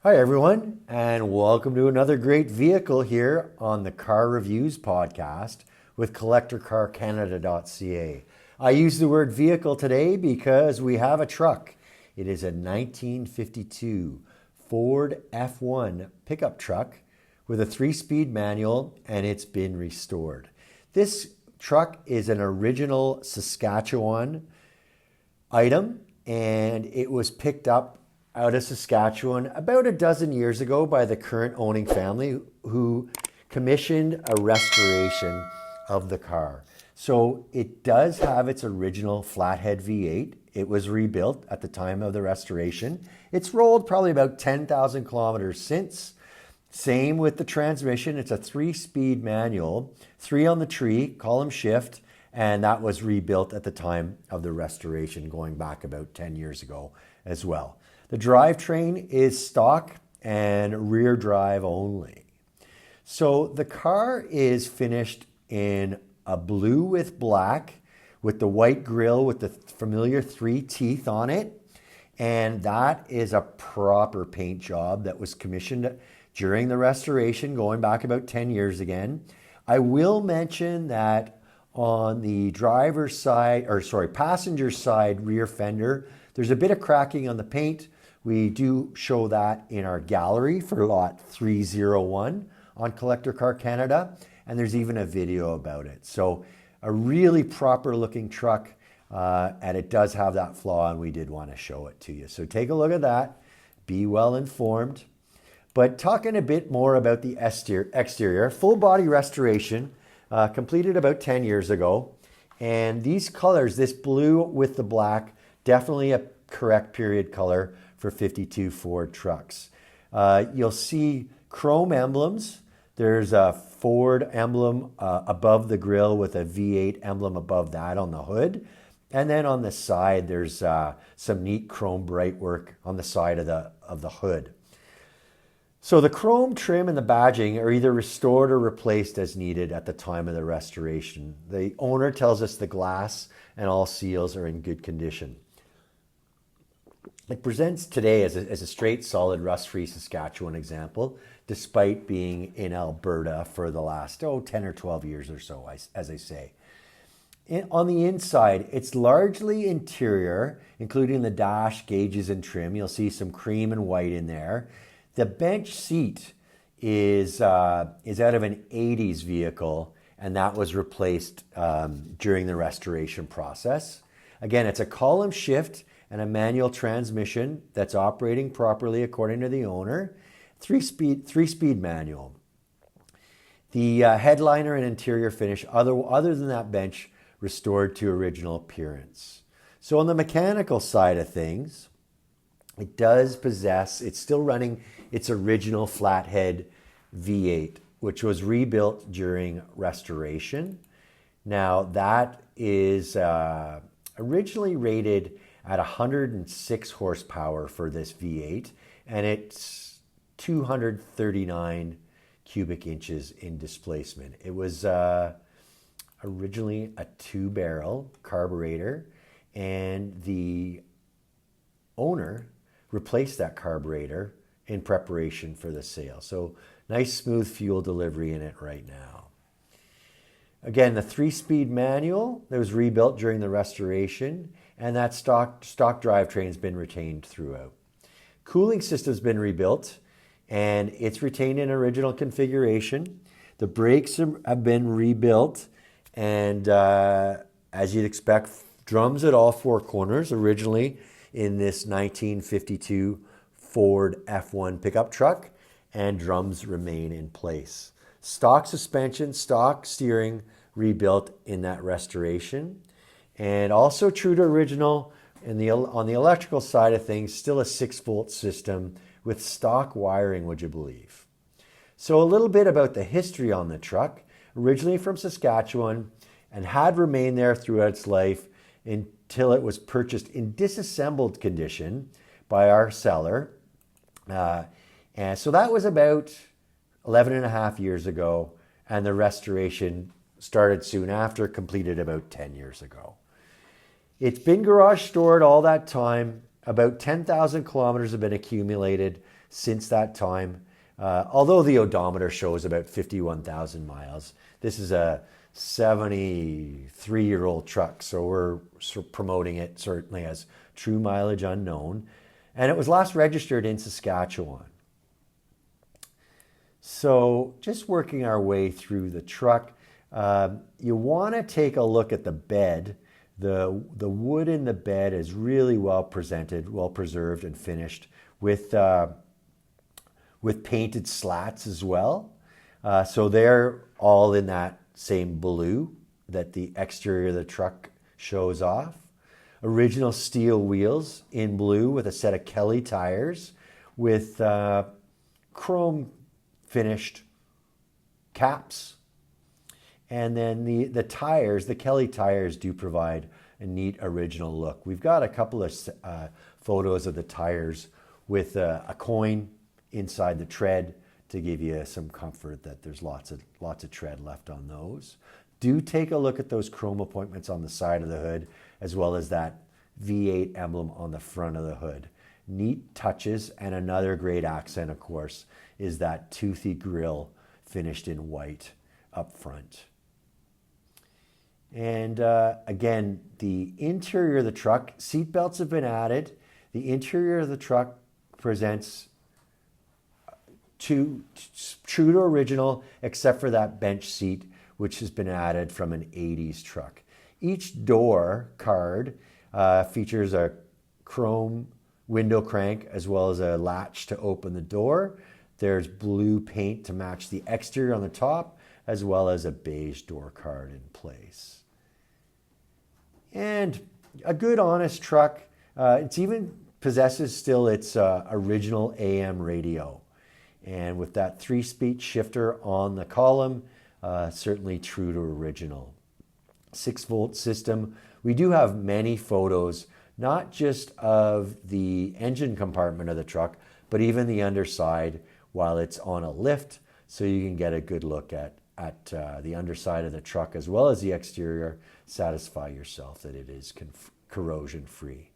Hi, everyone, and welcome to another great vehicle here on the Car Reviews podcast with CollectorCarCanada.ca. I use the word vehicle today because we have a truck. It is a 1952 Ford F-1 pickup truck with a 3-speed manual, and it's been restored. This truck is an original Saskatchewan item, and it was picked up out of Saskatchewan about a dozen years ago by the current owning family who commissioned a restoration of the car. So it does have its original flathead V8. It was rebuilt at the time of the restoration. It's rolled probably about 10,000 kilometers since. Same with the transmission. It's a 3-speed manual, 3 on the tree, column shift, and that was rebuilt at the time of the restoration going back about 10 years ago as well. The drivetrain is stock and rear drive only. So the car is finished in a blue with black with the white grille with the familiar 3 teeth on it. And that is a proper paint job that was commissioned during the restoration going back about 10 years again. I will mention that on the passenger side rear fender, there's a bit of cracking on the paint. We do show that in our gallery for lot 301 on Collector Car Canada, and there's even a video about it. So a really proper looking truck, and it does have that flaw, and we did want to show it to you. So take a look at that, be well informed. But talking a bit more about the exterior, full body restoration, completed about 10 years ago. And these colors, this blue with the black, definitely a correct period color for 52 Ford trucks. You'll see chrome emblems. There's a Ford emblem above the grille with a V8 emblem above that on the hood. And then on the side, there's some neat chrome bright work on the side of the hood. So the chrome trim and the badging are either restored or replaced as needed at the time of the restoration. The owner tells us the glass and all seals are in good condition. It presents today as a straight, solid, rust-free Saskatchewan example, despite being in Alberta for the last 10 or 12 years or so, as I say. On the inside, it's largely interior, including the dash, gauges, and trim. You'll see some cream and white in there. The bench seat is out of an 80s vehicle, and that was replaced during the restoration process. Again, it's a column shift and a manual transmission that's operating properly according to the owner. 3-speed manual. The headliner and interior finish, other than that bench, restored to original appearance. So on the mechanical side of things, it does possess, it's still running its original flathead V8, which was rebuilt during restoration. Now that is originally rated at 106 horsepower for this V8, and it's 239 cubic inches in displacement. It was originally a 2-barrel carburetor, and the owner replaced that carburetor in preparation for the sale. So nice smooth fuel delivery in it right now. Again, the 3-speed manual that was rebuilt during the restoration, and that stock drivetrain has been retained throughout. Cooling system's been rebuilt, and it's retained in original configuration. The brakes have been rebuilt, and as you'd expect, drums at all 4 corners, originally in this 1952 Ford F-1 pickup truck, and drums remain in place. Stock suspension, stock steering rebuilt in that restoration. And also true to original, on the electrical side of things, still a 6-volt system with stock wiring, would you believe? So a little bit about the history on the truck. Originally from Saskatchewan and had remained there throughout its life until it was purchased in disassembled condition by our seller. And so that was about 11 and a half years ago, and the restoration started soon after, completed about 10 years ago. It's been garage stored all that time, About 10,000 kilometers have been accumulated since that time. Although the odometer shows about 51,000 miles. This is a 73-year-old truck, so we're promoting it certainly as true mileage unknown. And it was last registered in Saskatchewan. So just working our way through the truck, you want to take a look at the bed. The wood in the bed is really well presented, well preserved and finished with painted slats as well. So they're all in that same blue that the exterior of the truck shows off. Original steel wheels in blue with a set of Kelly tires with chrome finished caps. And then the tires, the Kelly tires, do provide a neat original look. We've got a couple of photos of the tires with a coin inside the tread to give you some comfort that there's lots of tread left on those. Do take a look at those chrome appointments on the side of the hood, as well as that V8 emblem on the front of the hood. Neat touches, and another great accent, of course, is that toothy grille finished in white up front. And again, the interior of the truck, seat belts have been added. The interior of the truck presents true to original, except for that bench seat, which has been added from an 80s truck. Each door card features a chrome window crank as well as a latch to open the door. There's blue paint to match the exterior on the top, as well as a beige door card in place. And a good, honest truck. It even possesses still its original AM radio. And with that 3-speed shifter on the column, certainly true to original. 6-volt system. We do have many photos, not just of the engine compartment of the truck, but even the underside while it's on a lift, so you can get a good look at the underside of the truck as well as the exterior. Satisfy yourself that it is corrosion free.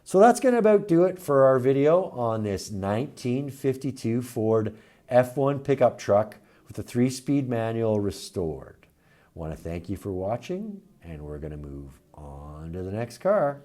So that's going to about do it for our video on this 1952 Ford F-1 pickup truck with the 3-speed manual restored. I want to thank you for watching, and we're going to move on to the next car.